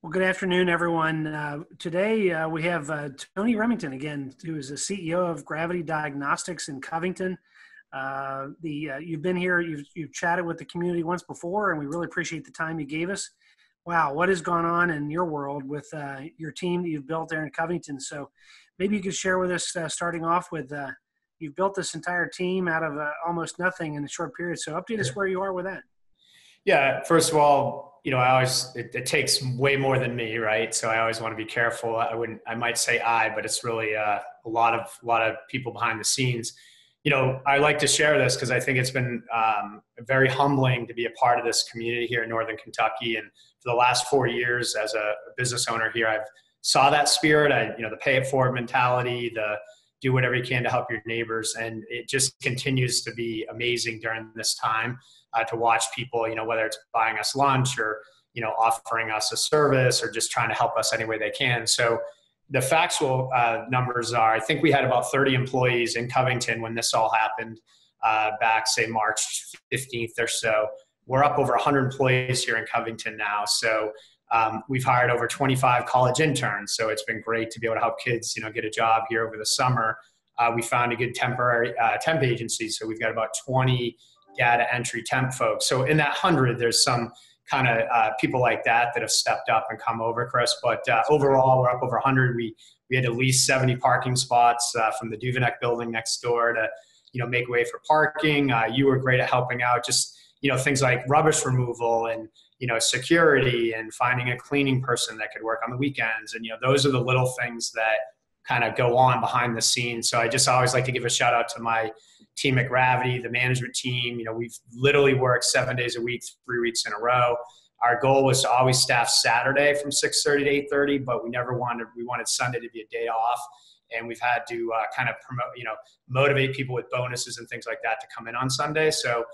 Well, good afternoon, everyone. Today we have Tony Remington again, who is the CEO of Gravity Diagnostics in Covington. You've been here, you've chatted with the community once before, and we really appreciate the time you gave us. Wow, what has gone on in your world with your team that you've built there in Covington? So maybe you could share with us, starting off with, you've built this entire team out of almost nothing in a short period. So update us where you are with that. Yeah, first of all, it takes way more than me, right? So I always want to be careful. I might say but it's really a lot of people behind the scenes. I like to share this because I think it's been very humbling to be a part of this community here in Northern Kentucky. And for the last 4 years as a business owner here, I've saw that spirit, the pay it forward mentality, the do whatever you can to help your neighbors. And it just continues to be amazing during this time to watch people, whether it's buying us lunch or, offering us a service or just trying to help us any way they can. So the factual numbers are, I think we had about 30 employees in Covington when this all happened back, say, March 15th or so. We're up over 100 employees here in Covington now. So we've hired over 25 college interns. So it's been great to be able to help kids, get a job here over the summer. We found a good temporary temp agency. So we've got about 20 data entry temp folks. So in that 100, there's some kind of people like that have stepped up and come over, Chris. But overall, we're up over 100. We had at least 70 parking spots from the Duveneck building next door to, make way for parking. You were great at helping out, just, things like rubbish removal and, security and finding a cleaning person that could work on the weekends. And, those are the little things that kind of go on behind the scenes. So I just always like to give a shout out to my team at Gravity, the management team. We've literally worked 7 days a week, 3 weeks in a row. Our goal was to always staff Saturday from 6:30 to 8:30, but we wanted Sunday to be a day off. And we've had to kind of promote, motivate people with bonuses and things like that to come in on Sunday. So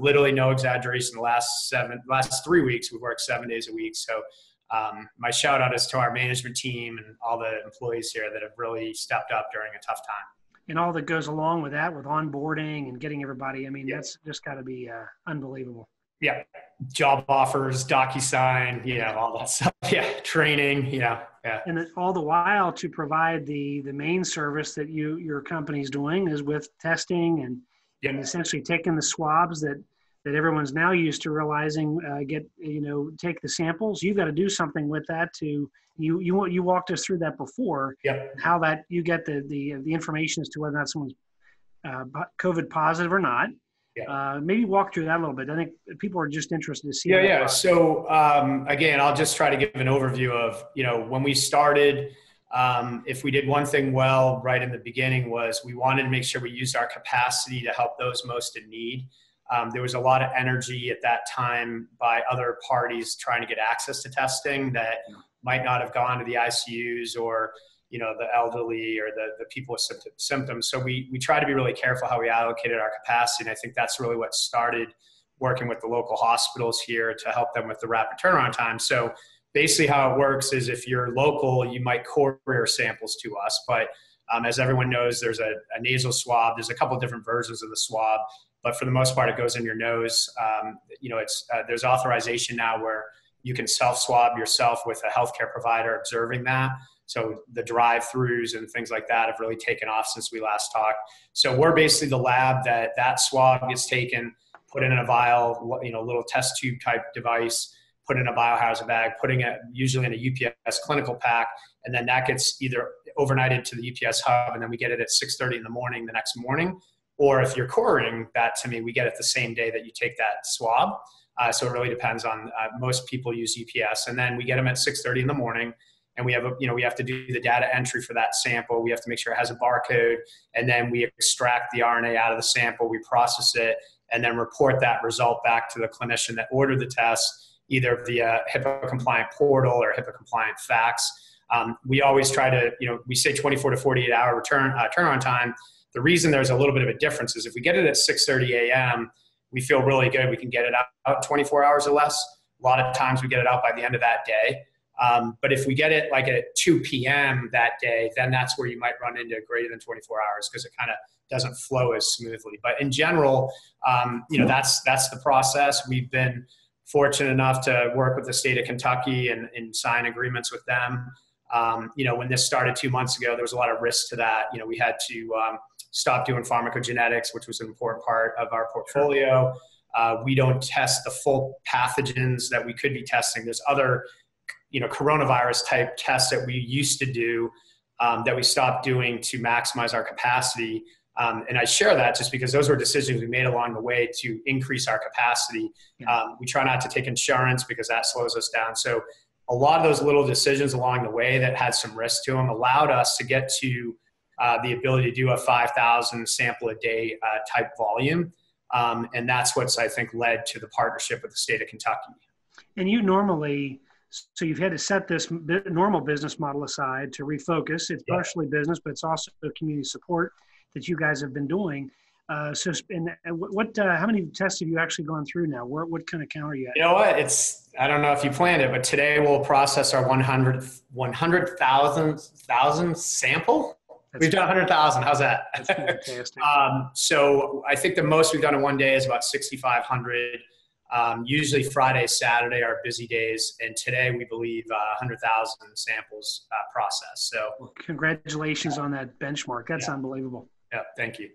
literally no exaggeration, the last 3 weeks, we've worked 7 days a week. So my shout out is to our management team and all the employees here that have really stepped up during a tough time. And all that goes along with that, with onboarding and getting everybody. I mean, That's just got to be unbelievable. Yeah. Job offers, DocuSign, all that stuff. Yeah. Training. Yeah. And all the while to provide the main service that your company's doing is with testing and essentially taking the swabs that everyone's now used to realizing take the samples. You've got to do something with that you walked us through that before. How that you get the information as to whether or not someone's COVID positive or not. Maybe walk through that a little bit. I think people are just interested to see. So again, I'll just try to give an overview of, when we started, if we did one thing well right in the beginning was we wanted to make sure we used our capacity to help those most in need. There was a lot of energy at that time by other parties trying to get access to testing that might not have gone to the ICUs or, the elderly or the people with symptoms. So we try to be really careful how we allocated our capacity. And I think that's really what started working with the local hospitals here to help them with the rapid turnaround time. So basically how it works is if you're local, you might courier samples to us. But as everyone knows, there's a nasal swab. There's a couple of different versions of the swab. But for the most part, it goes in your nose. There's authorization now where you can self-swab yourself with a healthcare provider observing that. So the drive-throughs and things like that have really taken off since we last talked. So we're basically the lab that swab gets taken, put in a vial, little test tube type device, put in a biohazard bag, putting it usually in a UPS clinical pack, and then that gets either overnighted to the UPS hub, and then we get it at 6:30 in the morning the next morning. Or if you're couriering that to me, we get it the same day that you take that swab. So it really depends on most people use UPS, and then we get them at 6:30 in the morning. And we have to do the data entry for that sample. We have to make sure it has a barcode, and then we extract the RNA out of the sample. We process it, and then report that result back to the clinician that ordered the test, either via HIPAA-compliant portal or HIPAA-compliant fax. We always try to, we say 24 to 48 hour turnaround time. The reason there's a little bit of a difference is if we get it at 6:30 a.m., we feel really good. We can get it out 24 hours or less. A lot of times we get it out by the end of that day. But if we get it like at 2 p.m. that day, then that's where you might run into greater than 24 hours because it kind of doesn't flow as smoothly. But in general, that's the process. We've been fortunate enough to work with the state of Kentucky and sign agreements with them. When this started 2 months ago, there was a lot of risk to that. We had to stop doing pharmacogenetics, which was an important part of our portfolio. We don't test the full pathogens that we could be testing. There's other, coronavirus type tests that we used to do that we stopped doing to maximize our capacity. And I share that just because those were decisions we made along the way to increase our capacity. We try not to take insurance because that slows us down. So a lot of those little decisions along the way that had some risk to them allowed us to get to the ability to do a 5,000 sample a day type volume. And that's what's, I think, led to the partnership with the state of Kentucky. And you normally, so you've had to set this normal business model aside to refocus. It's partially business, but it's also community support that you guys have been doing. How many tests have you actually gone through now? What kind of count are you at? You know what? I don't know if you planned it, but today we'll process our 100,000 sample. We've done 100,000. How's that? That's fantastic. So I think the most we've done in one day is about 6,500. Usually Friday, Saturday are busy days. And today we believe 100,000 samples processed. So congratulations on that benchmark. That's unbelievable. Yeah, thank you.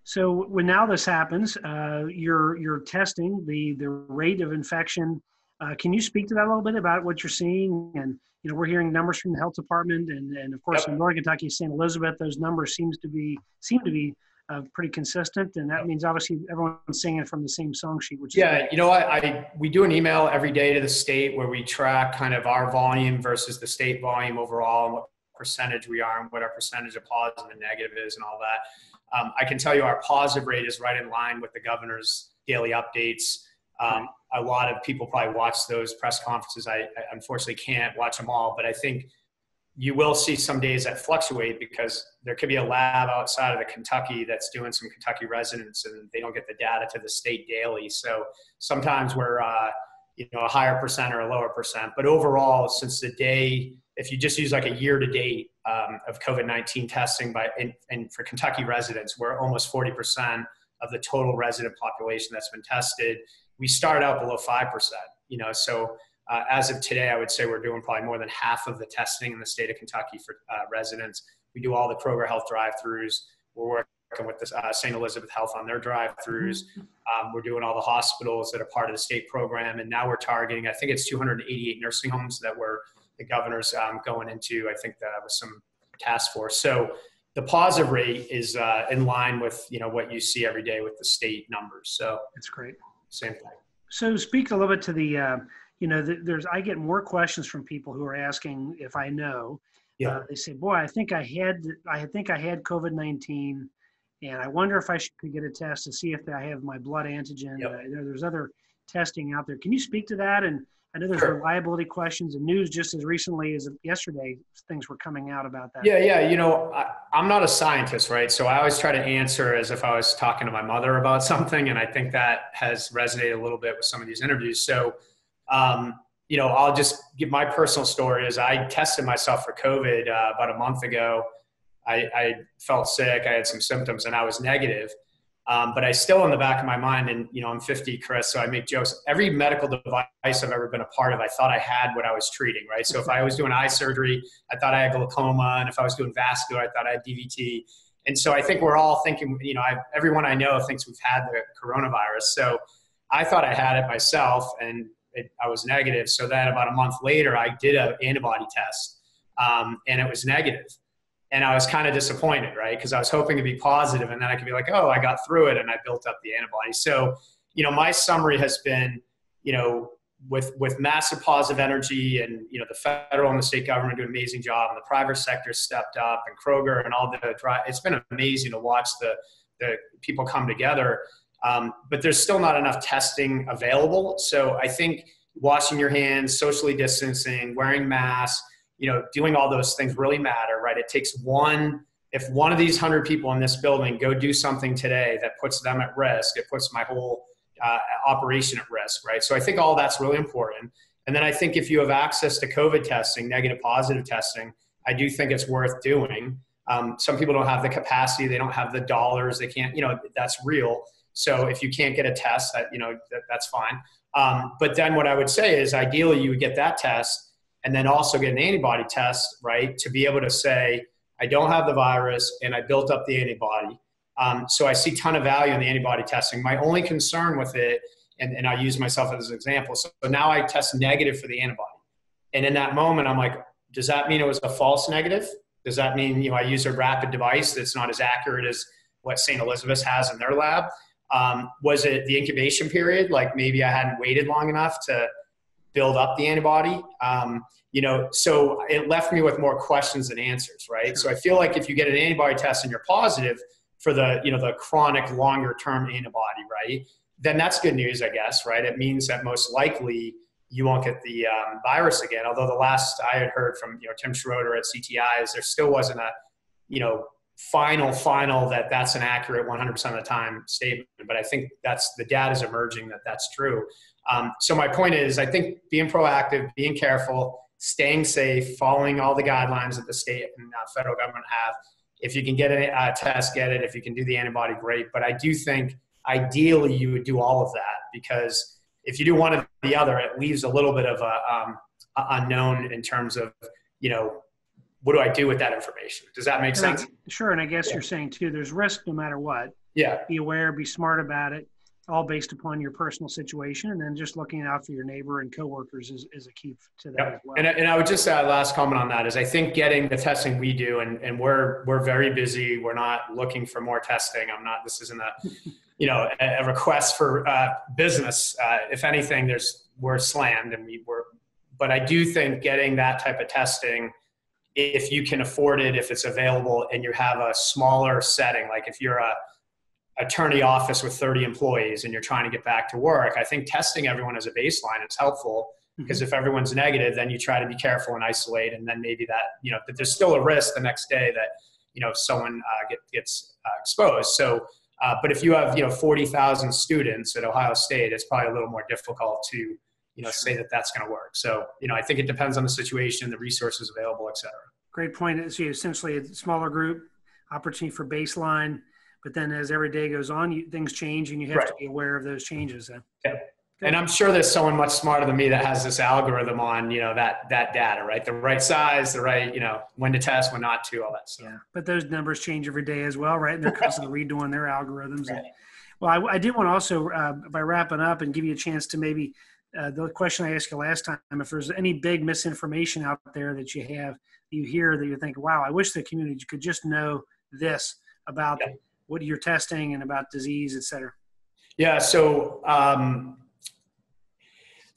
So when now this happens, you're testing the rate of infection. Can you speak to that a little bit about what you're seeing? And we're hearing numbers from the health department, and of course in Northern Kentucky, St. Elizabeth, those numbers seem to be pretty consistent, and that means obviously everyone's singing from the same song sheet. Which is we do an email every day to the state where we track kind of our volume versus the state volume overall, and what percentage we are, and what our percentage of positive and negative is, and all that. I can tell you our positive rate is right in line with the governor's daily updates. A lot of people probably watch those press conferences. I unfortunately can't watch them all, but I think you will see some days that fluctuate because there could be a lab outside of the Kentucky that's doing some Kentucky residents and they don't get the data to the state daily. So sometimes we're a higher percent or a lower percent, but overall, since the day, if you just use like a year to date of COVID-19 testing and for Kentucky residents, we're almost 40% of the total resident population that's been tested. We start out below 5%, so as of today, I would say we're doing probably more than half of the testing in the state of Kentucky for residents. We do all the Kroger Health drive-throughs. We're working with the St. Elizabeth Health on their drive-throughs. We're doing all the hospitals that are part of the state program. And now we're targeting, I think it's 288 nursing homes that the governor's going into, I think with some task force. So the positive rate is in line with, what you see every day with the state numbers. So that's great. Same thing. So speak a little bit to the, I get more questions from people who are asking if I know. They say, "Boy, I think I had COVID-19, and I wonder if I could get a test to see if I have my blood antigen." There's other testing out there. Can you speak to that? And I know there's reliability questions and news just as recently as yesterday, things were coming out about that. I'm not a scientist, right? So I always try to answer as if I was talking to my mother about something. And I think that has resonated a little bit with some of these interviews. So, I'll just give my personal story is I tested myself for COVID about a month ago. I felt sick. I had some symptoms and I was negative. But I still in the back of my mind, and I'm 50, Chris, so I make jokes. Every medical device I've ever been a part of, I thought I had what I was treating, right? So if I was doing eye surgery, I thought I had glaucoma, and if I was doing vascular, I thought I had DVT. And so I think we're all thinking, everyone I know thinks we've had the coronavirus. So I thought I had it myself, and I was negative. So then about a month later, I did an antibody test, and it was negative. And I was kind of disappointed, right? Because I was hoping to be positive, and then I could be like, oh, I got through it and I built up the antibody. So, my summary has been, with massive positive energy and, the federal and the state government do an amazing job, and the private sector stepped up, and Kroger and all it's been amazing to watch the people come together. But there's still not enough testing available. So I think washing your hands, socially distancing, wearing masks, doing all those things really matter, right? It takes if one of these 100 people in this building go do something today that puts them at risk, it puts my whole operation at risk, right? So I think all that's really important. And then I think if you have access to COVID testing, negative, positive testing, I do think it's worth doing. Some people don't have the capacity, they don't have the dollars, they can't, that's real. So if you can't get a test, that's fine. But then what I would say is ideally you would get that test and then also get an antibody test, right? To be able to say, I don't have the virus and I built up the antibody. So I see a ton of value in the antibody testing. My only concern with it, and I use myself as an example. So now I test negative for the antibody. And in that moment, I'm like, does that mean it was a false negative? Does that mean, I use a rapid device that's not as accurate as what St. Elizabeth's has in their lab? Was it the incubation period? Like maybe I hadn't waited long enough to build up the antibody? So it left me with more questions than answers, right? Sure. So I feel like if you get an antibody test and you're positive for the chronic longer term antibody, right? Then that's good news, I guess, right? It means that most likely you won't get the virus again. Although the last I had heard from Tim Schroeder at CTI is there still wasn't a final that's an accurate 100% of the time statement. But I think the data is emerging that's true. So my point is, I think being proactive, being careful, staying safe, following all the guidelines that the state and federal government have. If you can get a test, get it. If you can do the antibody, great. But I do think ideally you would do all of that, because if you do one or the other, it leaves a little bit of a unknown in terms of, what do I do with that information? Does that make sense? Sure. And I guess you're saying too, there's risk no matter what. Yeah. Be aware, be smart about it, all based upon your personal situation. And then just looking out for your neighbor and coworkers is a key to that as well. And I would just add last comment on that is I think getting the testing we do, and we're very busy. We're not looking for more testing. This isn't a request for business. If anything, we're slammed but I do think getting that type of testing, if you can afford it, if it's available and you have a smaller setting, like if you're a attorney office with 30 employees and you're trying to get back to work, I think testing everyone as a baseline is helpful, because if everyone's negative, then you try to be careful and isolate. And then maybe that, but there's still a risk the next day that, someone gets exposed. So, but if you have, 40,000 students at Ohio State, it's probably a little more difficult to, say that that's going to work. So, I think it depends on the situation, the resources available, et cetera. Great point. So essentially a smaller group, opportunity for baseline, but then as every day goes on, things change and you have to be aware of those changes. Yeah. And I'm sure there's someone much smarter than me that has this algorithm on, that data, right? The right size, the right, when to test, when not to, all that stuff. Yeah. But those numbers change every day as well, right? And they're constantly redoing their algorithms. Right. Well, I did want to also, by wrapping up and give you a chance to maybe, the question I asked you last time, if there's any big misinformation out there that you hear that you think, wow, I wish the community could just know this about what you're testing and about disease, et cetera. Yeah. So,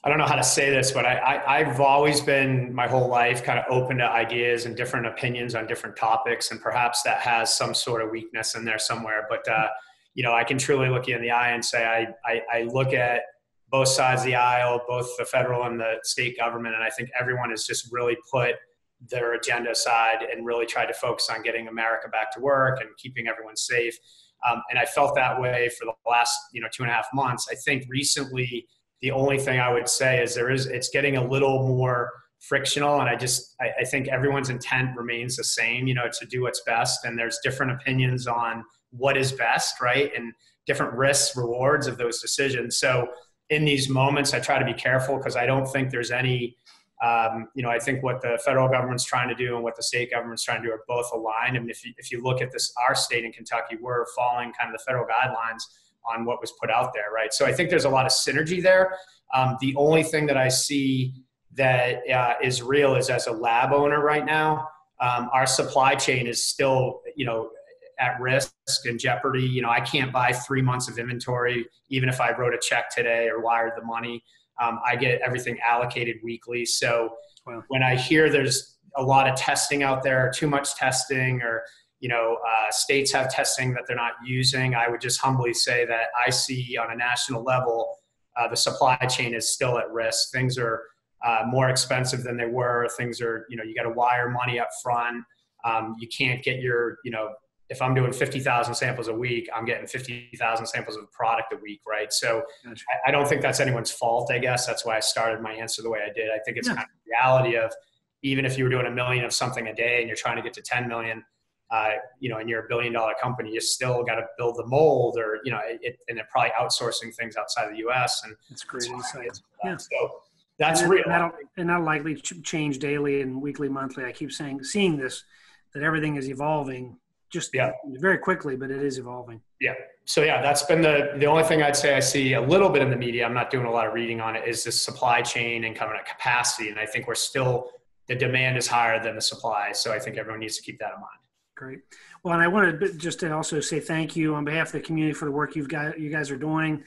I don't know how to say this, but I've always been my whole life kind of open to ideas and different opinions on different topics. And perhaps that has some sort of weakness in there somewhere. But, I can truly look you in the eye and say, I look at both sides of the aisle, both the federal and the state government. And I think everyone has just really put their agenda aside and really tried to focus on getting America back to work and keeping everyone safe. And I felt that way for the last, 2.5 months. I think recently, the only thing I would say is it's getting a little more frictional. And I think everyone's intent remains the same, to do what's best. And there's different opinions on what is best, right? And different risks, rewards of those decisions. So in these moments, I try to be careful because I don't think there's any, I think what the federal government's trying to do and what the state government's trying to do are both aligned. And if you look at our state in Kentucky, we're following kind of the federal guidelines on what was put out there, right? So I think there's a lot of synergy there. The only thing that I see that is real is as a lab owner right now, our supply chain is still, at risk and jeopardy. I can't buy 3 months of inventory, even if I wrote a check today or wired the money. I get everything allocated weekly. So when I hear there's a lot of testing out there, too much testing, or states have testing that they're not using, I would just humbly say that I see on a national level, the supply chain is still at risk. Things are more expensive than they were. Things are, you got to wire money up front. You can't get your, if I'm doing 50,000 samples a week, I'm getting 50,000 samples of product a week, right? So gotcha. I don't think that's anyone's fault, I guess. That's why I started my answer the way I did. I think it's kind of the reality of, even if you were doing 1 million of something a day and you're trying to get to 10 million, and you're a $1 billion company, you still got to build the mold, or and they're probably outsourcing things outside of the U.S. And that's great insight. Yeah. So that's real. And that'll likely change daily and weekly, monthly. I keep seeing this, that everything is evolving just very quickly, but it is evolving. Yeah. So that's been the only thing I'd say I see a little bit in the media. I'm not doing a lot of reading on it, is this supply chain and kind of capacity. And I think the demand is higher than the supply. So I think everyone needs to keep that in mind. Great. Well, and I wanted just to also say thank you on behalf of the community for the work you guys are doing,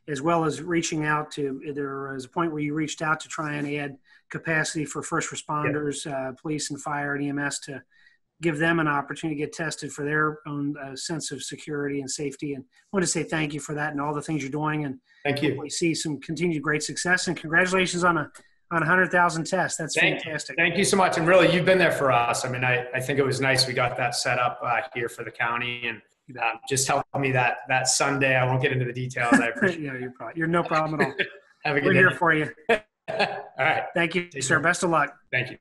as well as reaching out to, there was a point where you reached out to try and add capacity for first responders, police and fire and EMS, to give them an opportunity to get tested for their own sense of security and safety. And I want to say thank you for that and all the things you're doing. And thank you. We see some continued great success, and congratulations on 100,000 tests. That's fantastic. Thank you so much. And really, you've been there for us. I mean, I think it was nice we got that set up here for the county, and just helping me that Sunday. I won't get into the details. I appreciate it. You're no problem at all. Have a good day. We're here for you. All right. Thank you, sir. Best of luck. Thank you.